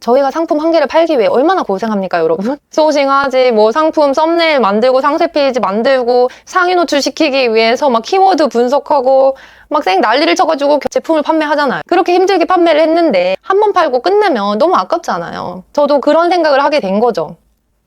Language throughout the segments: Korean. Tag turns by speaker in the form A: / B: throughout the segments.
A: 저희가 상품 한 개를 팔기 위해 얼마나 고생합니까, 여러분? 소싱하지, 뭐 상품 썸네일 만들고 상세 페이지 만들고 상위 노출시키기 위해서 막 키워드 분석하고 막 쌩 난리를 쳐가지고 제품을 판매하잖아요. 그렇게 힘들게 판매를 했는데 한 번 팔고 끝내면 너무 아깝잖아요. 저도 그런 생각을 하게 된 거죠.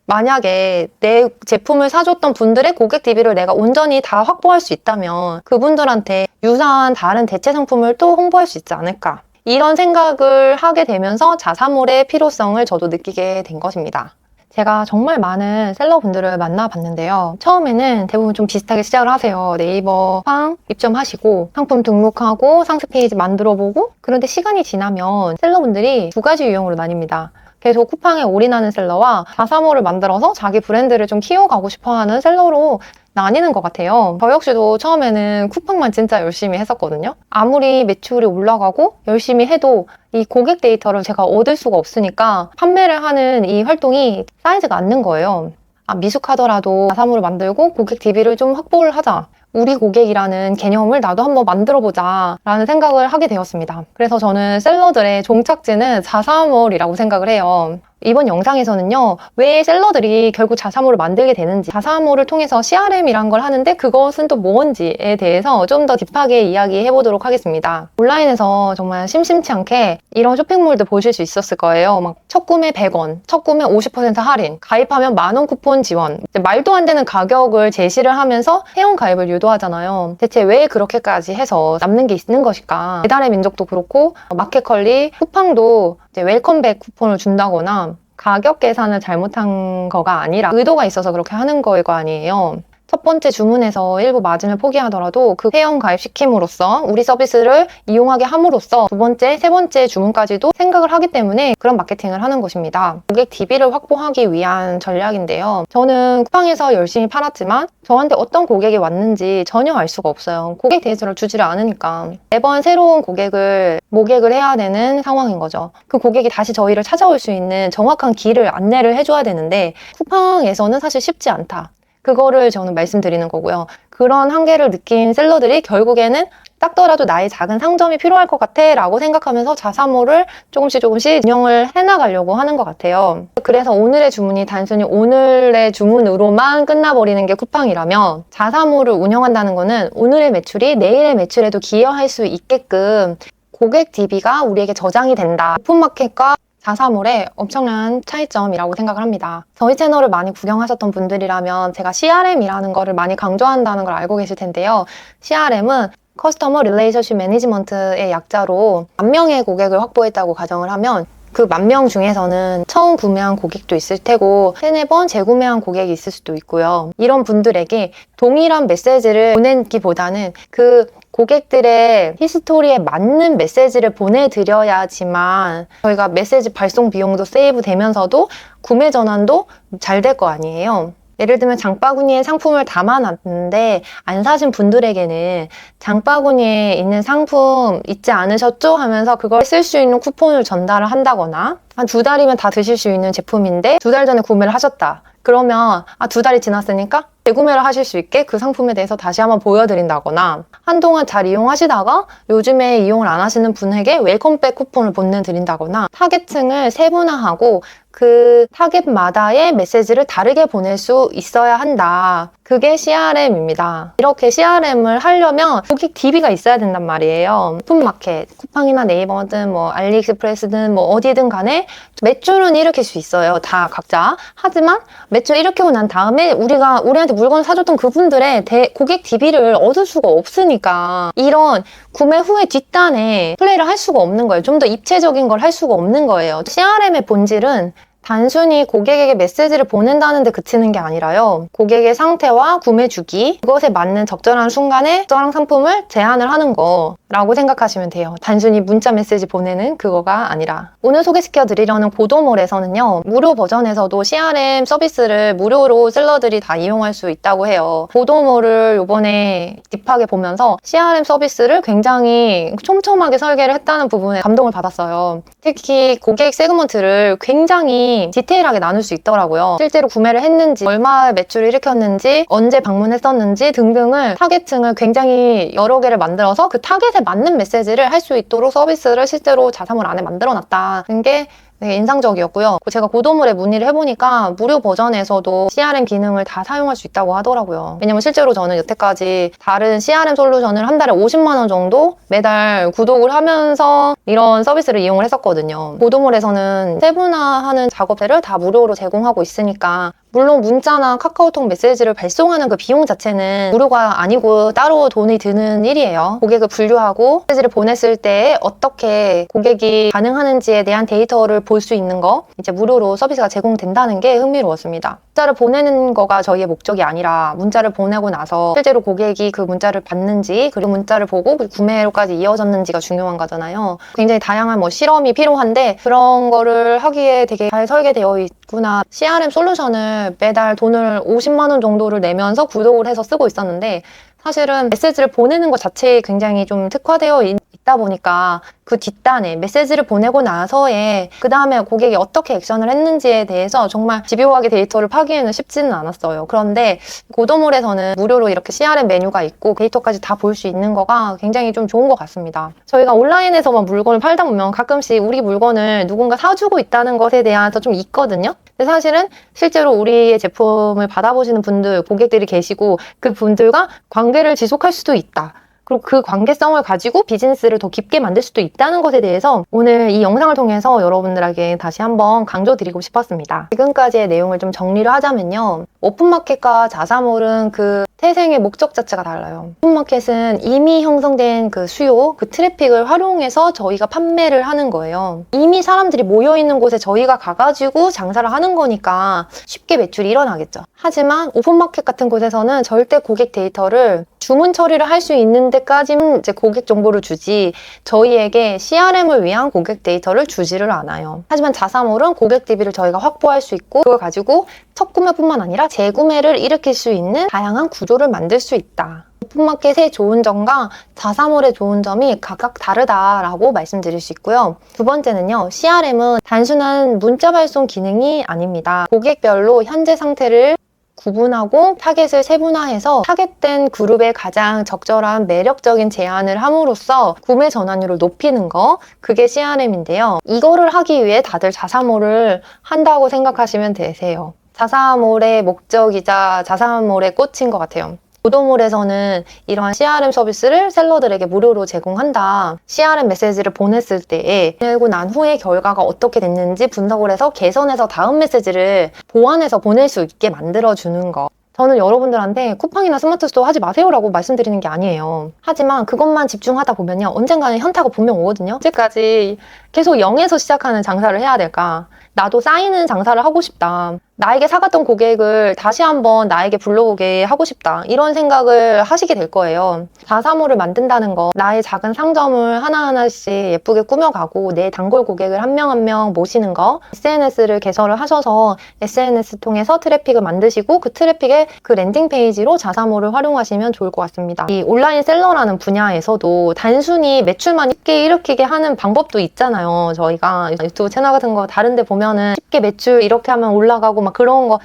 A: 만약에 내 제품을 사줬던 분들의 고객 DB를 내가 온전히 다 확보할 수 있다면 그분들한테 유사한 다른 대체 상품을 또 홍보할 수 있지 않을까. 이런 생각을 하게 되면서 자사몰의 필요성을 저도 느끼게 된 것입니다. 제가 정말 많은 셀러분들을 만나봤는데요. 처음에는 대부분 좀 비슷하게 시작을 하세요. 네이버 쿠팡 입점하시고 상품 등록하고 상세 페이지 만들어보고, 그런데 시간이 지나면 셀러분들이 두 가지 유형으로 나뉩니다. 계속 쿠팡에 올인하는 셀러와 자사몰을 만들어서 자기 브랜드를 좀 키워가고 싶어하는 셀러로 나뉘는 것 같아요. 저 역시도 처음에는 쿠팡만 진짜 열심히 했었거든요. 아무리 매출이 올라가고 열심히 해도 이 고객 데이터를 제가 얻을 수가 없으니까 판매를 하는 이 활동이 쌓이지가 않는 거예요. 미숙하더라도 자사몰을 만들고 고객 DB를 좀 확보를 하자. 우리 고객이라는 개념을 나도 한번 만들어보자 라는 생각을 하게 되었습니다. 그래서 저는 셀러들의 종착지는 자사몰이라고 생각을 해요. 이번 영상에서는요, 왜 셀러들이 결국 자사몰을 만들게 되는지, 자사몰을 통해서 CRM이란 걸 하는데 그것은 또 뭔지에 대해서 좀 더 딥하게 이야기해 보도록 하겠습니다. 온라인에서 정말 심심치 않게 이런 쇼핑몰도 보실 수 있었을 거예요. 막 첫 구매 100원, 첫 구매 50% 할인, 가입하면 만원 쿠폰 지원, 말도 안 되는 가격을 제시를 하면서 회원 가입을 유도하잖아요. 대체 왜 그렇게까지 해서 남는 게 있는 것일까? 배달의 민족도 그렇고 마켓컬리, 쿠팡도 이제 웰컴백 쿠폰을 준다거나 가격 계산을 잘못한 거가 아니라 의도가 있어서 그렇게 하는 거일 거 아니에요. 첫 번째 주문에서 일부 마진을 포기하더라도 그 회원 가입시킴으로써 우리 서비스를 이용하게 함으로써 두 번째, 세 번째 주문까지도 생각을 하기 때문에 그런 마케팅을 하는 것입니다. 고객 DB를 확보하기 위한 전략인데요. 저는 쿠팡에서 열심히 팔았지만 저한테 어떤 고객이 왔는지 전혀 알 수가 없어요. 고객 데이터를 주지를 않으니까 매번 새로운 고객을 모객을 해야 되는 상황인 거죠. 그 고객이 다시 저희를 찾아올 수 있는 정확한 길을 안내를 해줘야 되는데 쿠팡에서는 사실 쉽지 않다. 그거를 저는 말씀드리는 거고요. 그런 한계를 느낀 셀러들이 결국에는 닦더라도 나의 작은 상점이 필요할 것 같아 라고 생각하면서 자사몰을 조금씩 운영을 해나가려고 하는 것 같아요. 그래서 오늘의 주문이 단순히 오늘의 주문으로만 끝나버리는 게 쿠팡이라면, 자사몰을 운영한다는 거는 오늘의 매출이 내일의 매출에도 기여할 수 있게끔 고객 DB가 우리에게 저장이 된다. 오픈마켓과 자사몰의 엄청난 차이점이라고 생각을 합니다. 저희 채널을 많이 구경하셨던 분들이라면 제가 CRM이라는 거를 많이 강조한다는 걸 알고 계실 텐데요. CRM은 커스터머 릴레이션십 매니지먼트의 약자로 10,000명의 고객을 확보했다고 가정을 하면 그 10,000명 중에서는 처음 구매한 고객도 있을 테고 3-4번 재구매한 고객이 있을 수도 있고요. 이런 분들에게 동일한 메시지를 보내기보다는 그 고객들의 히스토리에 맞는 메시지를 보내드려야지만 저희가 메시지 발송 비용도 세이브 되면서도 구매 전환도 잘 될 거 아니에요. 예를 들면 장바구니에 상품을 담아놨는데 안 사신 분들에게는 장바구니에 있는 상품 잊지 않으셨죠? 하면서 그걸 쓸 수 있는 쿠폰을 전달을 한다거나, 한 2달이면 다 드실 수 있는 제품인데 2달 전에 구매를 하셨다. 그러면 2달이 지났으니까 재구매를 하실 수 있게 그 상품에 대해서 다시 한번 보여드린다거나, 한동안 잘 이용하시다가 요즘에 이용을 안 하시는 분에게 웰컴백 쿠폰을 보내드린다거나, 타겟층을 세분화하고 그 타겟마다의 메시지를 다르게 보낼 수 있어야 한다. 그게 CRM입니다. 이렇게 CRM을 하려면 고객 DB가 있어야 된단 말이에요. 오픈마켓, 쿠팡이나 네이버든 뭐 알리익스프레스든 뭐 어디든 간에 매출은 일으킬 수 있어요. 다 각자. 하지만 매출 일으키고 난 다음에 우리한테 물건을 사줬던 그분들의 고객 DB를 얻을 수가 없으니까 이런 구매 후에 뒷단에 플레이를 할 수가 없는 거예요. 좀 더 입체적인 걸 할 수가 없는 거예요. CRM의 본질은 단순히 고객에게 메시지를 보낸다는 데 그치는 게 아니라요. 고객의 상태와 구매 주기, 그것에 맞는 적절한 순간에 적절한 상품을 제안을 하는 거라고 생각하시면 돼요. 단순히 문자 메시지 보내는 그거가 아니라. 오늘 소개시켜 드리려는 보도몰에서는요, 무료 버전에서도 CRM 서비스를 무료로 셀러들이 다 이용할 수 있다고 해요. 보도몰을 요번에 딥하게 보면서 CRM 서비스를 굉장히 촘촘하게 설계를 했다는 부분에 감동을 받았어요. 특히 고객 세그먼트를 굉장히 디테일하게 나눌 수 있더라고요. 실제로 구매를 했는지, 얼마 매출을 일으켰는지, 언제 방문했었는지 등등을 타겟층을 굉장히 여러 개를 만들어서 그 타겟에 맞는 메시지를 할 수 있도록 서비스를 실제로 자사몰 안에 만들어놨다는 게 되게 인상적이었고요. 제가 고도물에 문의를 해보니까 무료 버전에서도 CRM 기능을 다 사용할 수 있다고 하더라고요. 왜냐면 실제로 저는 여태까지 다른 CRM 솔루션을 한 달에 50만 원 정도 매달 구독을 하면서 이런 서비스를 이용을 했었거든요. 고도물에서는 세분화하는 작업들을 다 무료로 제공하고 있으니까 물론 문자나 카카오톡 메시지를 발송하는 그 비용 자체는 무료가 아니고 따로 돈이 드는 일이에요. 고객을 분류하고 메시지를 보냈을 때 어떻게 고객이 반응하는지에 대한 데이터를 볼 수 있는 거 이제 무료로 서비스가 제공된다는 게 흥미로웠습니다. 문자를 보내는 거가 저희의 목적이 아니라 문자를 보내고 나서 실제로 고객이 그 문자를 받는지 그리고 문자를 보고 구매로까지 이어졌는지가 중요한 거잖아요. 굉장히 다양한 실험이 필요한데 그런 거를 하기에 되게 잘 설계되어 있구나. CRM 솔루션을 매달 돈을 50만 원 정도를 내면서 구독을 해서 쓰고 있었는데 사실은 메시지를 보내는 것 자체에 굉장히 좀 특화되어 있다 보니까 그 뒷단에 메시지를 보내고 나서에 그 다음에 고객이 어떻게 액션을 했는지에 대해서 정말 집요하게 데이터를 파기에는 쉽지는 않았어요. 그런데 고도몰에서는 무료로 이렇게 CRM 메뉴가 있고 데이터까지 다 볼 수 있는 거가 굉장히 좀 좋은 것 같습니다. 저희가 온라인에서만 물건을 팔다 보면 가끔씩 우리 물건을 누군가 사주고 있다는 것에 대해서 좀 있거든요. 근데 사실은 실제로 우리의 제품을 받아보시는 분들, 고객들이 계시고 그 분들과 관계를 지속할 수도 있다. 그리고 그 관계성을 가지고 비즈니스를 더 깊게 만들 수도 있다는 것에 대해서 오늘 이 영상을 통해서 여러분들에게 다시 한번 강조드리고 싶었습니다. 지금까지의 내용을 좀 정리를 하자면요. 오픈마켓과 자사몰은 그 태생의 목적 자체가 달라요. 오픈마켓은 이미 형성된 그 수요, 그 트래픽을 활용해서 저희가 판매를 하는 거예요. 이미 사람들이 모여있는 곳에 저희가 가가지고 장사를 하는 거니까 쉽게 매출이 일어나겠죠. 하지만 오픈마켓 같은 곳에서는 절대 고객 데이터를 주문 처리를 할 수 있는 데까지는 이제 고객 정보를 주지 저희에게 CRM을 위한 고객 데이터를 주지를 않아요. 하지만 자사몰은 고객 DB를 저희가 확보할 수 있고 그걸 가지고 첫 구매뿐만 아니라 재구매를 일으킬 수 있는 다양한 구조를 만들 수 있다. 오픈마켓의 좋은 점과 자사몰의 좋은 점이 각각 다르다라고 말씀드릴 수 있고요. 두 번째는요. CRM은 단순한 문자 발송 기능이 아닙니다. 고객별로 현재 상태를 구분하고 타겟을 세분화해서 타겟된 그룹에 가장 적절한 매력적인 제안을 함으로써 구매 전환율을 높이는 거, 그게 CRM인데요. 이거를 하기 위해 다들 자사몰을 한다고 생각하시면 되세요. 자사몰의 목적이자 자사몰의 꽃인 것 같아요. 고도몰에서는 이러한 CRM 서비스를 셀러들에게 무료로 제공한다. CRM 메시지를 보냈을 때에 보내고 난 후에 결과가 어떻게 됐는지 분석을 해서 개선해서 다음 메시지를 보완해서 보낼 수 있게 만들어주는 거. 저는 여러분들한테 쿠팡이나 스마트 스토어 하지 마세요라고 말씀드리는 게 아니에요. 하지만 그것만 집중하다 보면요. 언젠가는 현타가 분명 오거든요. 언제까지 계속 0에서 시작하는 장사를 해야 될까? 나도 쌓이는 장사를 하고 싶다. 나에게 사갔던 고객을 다시 한번 나에게 불러오게 하고 싶다. 이런 생각을 하시게 될 거예요. 자사몰을 만든다는 거, 나의 작은 상점을 하나하나씩 예쁘게 꾸며가고 내 단골 고객을 한 명 한 명 모시는 거, SNS를 개설을 하셔서 SNS 통해서 트래픽을 만드시고 그 트래픽에 그 랜딩 페이지로 자사몰을 활용하시면 좋을 것 같습니다. 이 온라인 셀러라는 분야에서도 단순히 매출만 쉽게 일으키게 하는 방법도 있잖아요. 저희가 유튜브 채널 같은 거 다른 데 보면은 쉽게 매출 이렇게 하면 올라가고 막 그런 거,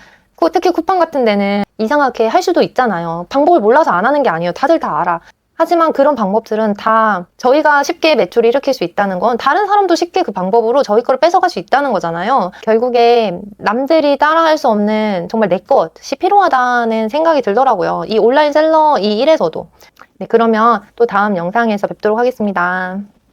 A: 특히 쿠팡 같은 데는 이상하게 할 수도 있잖아요. 방법을 몰라서 안 하는 게 아니에요. 다들 다 알아. 하지만 그런 방법들은 다 저희가 쉽게 매출을 일으킬 수 있다는 건 다른 사람도 쉽게 그 방법으로 저희 거를 뺏어갈 수 있다는 거잖아요. 결국에 남들이 따라할 수 없는 정말 내 것이 필요하다는 생각이 들더라고요. 이 온라인 셀러 이 일에서도. 네, 그러면 또 다음 영상에서 뵙도록 하겠습니다.